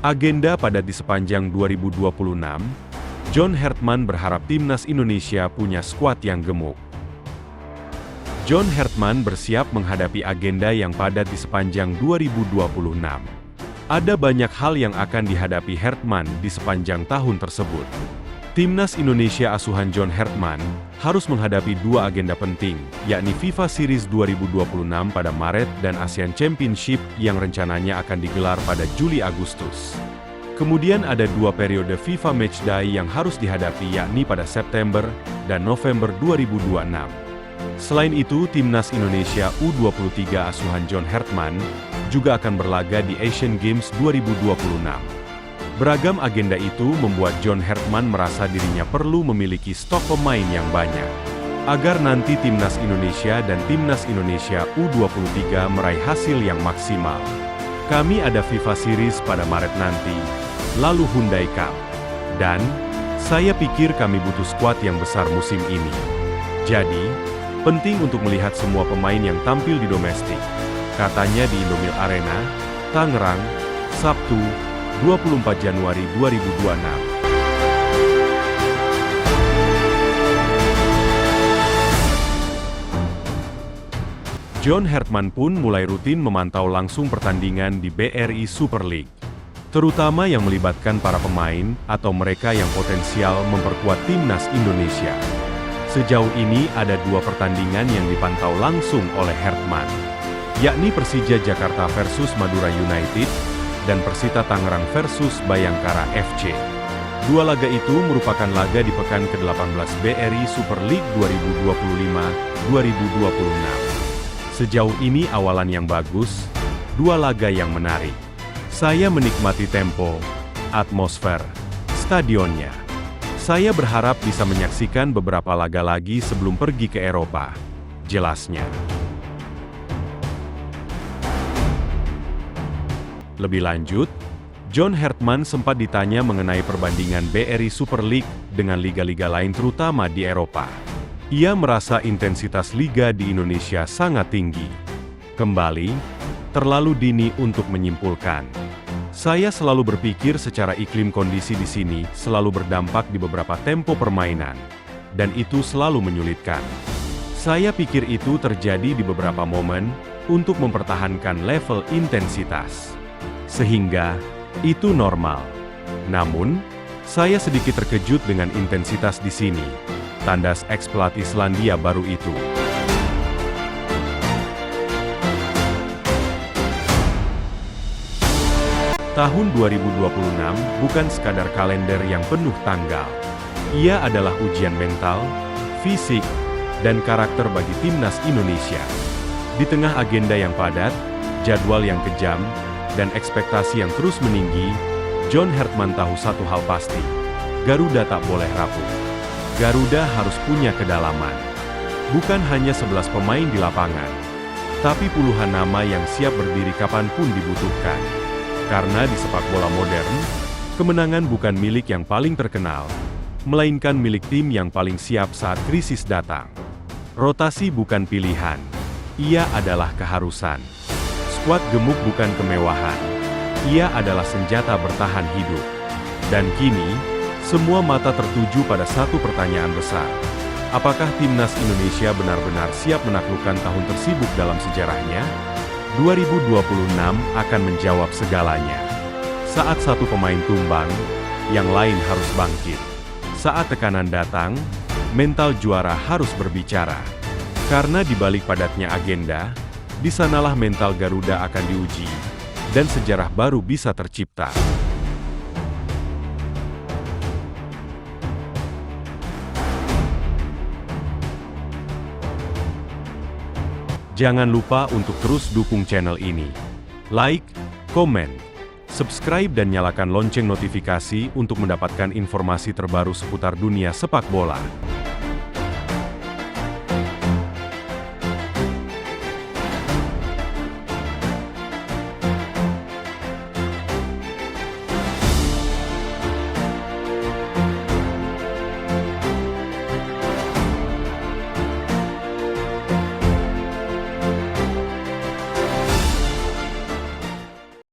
Agenda padat di sepanjang 2026, John Hertman berharap timnas Indonesia punya skuad yang gemuk. John Hertman bersiap menghadapi agenda yang padat di sepanjang 2026. Ada banyak hal yang akan dihadapi Hertman di sepanjang tahun tersebut. Timnas Indonesia asuhan John Hertman harus menghadapi dua agenda penting, yakni FIFA Series 2026 pada Maret dan ASEAN Championship yang rencananya akan digelar pada Juli-Agustus. Kemudian ada dua periode FIFA Matchday yang harus dihadapi, yakni pada September dan November 2026. Selain itu, timnas Indonesia U23 asuhan John Hertman juga akan berlaga di Asian Games 2026. Beragam agenda itu membuat John Hertman merasa dirinya perlu memiliki stok pemain yang banyak, agar nanti timnas Indonesia dan timnas Indonesia U23 meraih hasil yang maksimal. Kami ada FIFA Series pada Maret nanti, lalu Hyundai Cup. Dan, saya pikir kami butuh skuad yang besar musim ini. Jadi, penting untuk melihat semua pemain yang tampil di domestik, katanya di Indomil Arena, Tangerang, Sabtu, 24 Januari 2026. John Hertman pun mulai rutin memantau langsung pertandingan di BRI Super League, terutama yang melibatkan para pemain atau mereka yang potensial memperkuat timnas Indonesia. Sejauh ini ada dua pertandingan yang dipantau langsung oleh Hertman, yakni Persija Jakarta versus Madura United dan Persita Tangerang versus Bayangkara FC. Dua laga itu merupakan laga di pekan ke-18 BRI Super League 2025-2026. Sejauh ini awalan yang bagus, dua laga yang menarik. Saya menikmati tempo, atmosfer, stadionnya. Saya berharap bisa menyaksikan beberapa laga lagi sebelum pergi ke Eropa, jelasnya. Lebih lanjut, John Hertman sempat ditanya mengenai perbandingan BRI Super League dengan liga-liga lain terutama di Eropa. Ia merasa intensitas liga di Indonesia sangat tinggi. Kembali, terlalu dini untuk menyimpulkan. Saya selalu berpikir secara iklim kondisi di sini selalu berdampak di beberapa tempo permainan, dan itu selalu menyulitkan. Saya pikir itu terjadi di beberapa momen untuk mempertahankan level intensitas. Sehingga, itu normal. Namun, saya sedikit terkejut dengan intensitas di sini, tandas ex-pelatih Selandia Baru itu. Tahun 2026 bukan sekadar kalender yang penuh tanggal. Ia adalah ujian mental, fisik, dan karakter bagi timnas Indonesia. Di tengah agenda yang padat, jadwal yang kejam, dan ekspektasi yang terus meninggi, John Hertman tahu satu hal pasti, Garuda tak boleh rapuh. Garuda harus punya kedalaman. Bukan hanya 11 pemain di lapangan, tapi puluhan nama yang siap berdiri kapanpun dibutuhkan. Karena di sepak bola modern, kemenangan bukan milik yang paling terkenal, melainkan milik tim yang paling siap saat krisis datang. Rotasi bukan pilihan, ia adalah keharusan. Skuad gemuk bukan kemewahan, ia adalah senjata bertahan hidup. Dan kini, semua mata tertuju pada satu pertanyaan besar. Apakah timnas Indonesia benar-benar siap menaklukkan tahun tersibuk dalam sejarahnya? 2026 akan menjawab segalanya. Saat satu pemain tumbang, yang lain harus bangkit. Saat tekanan datang, mental juara harus berbicara. Karena di balik padatnya agenda, di sanalah mental Garuda akan diuji, dan sejarah baru bisa tercipta. Jangan lupa untuk terus dukung channel ini. Like, komen, subscribe dan nyalakan lonceng notifikasi untuk mendapatkan informasi terbaru seputar dunia sepak bola.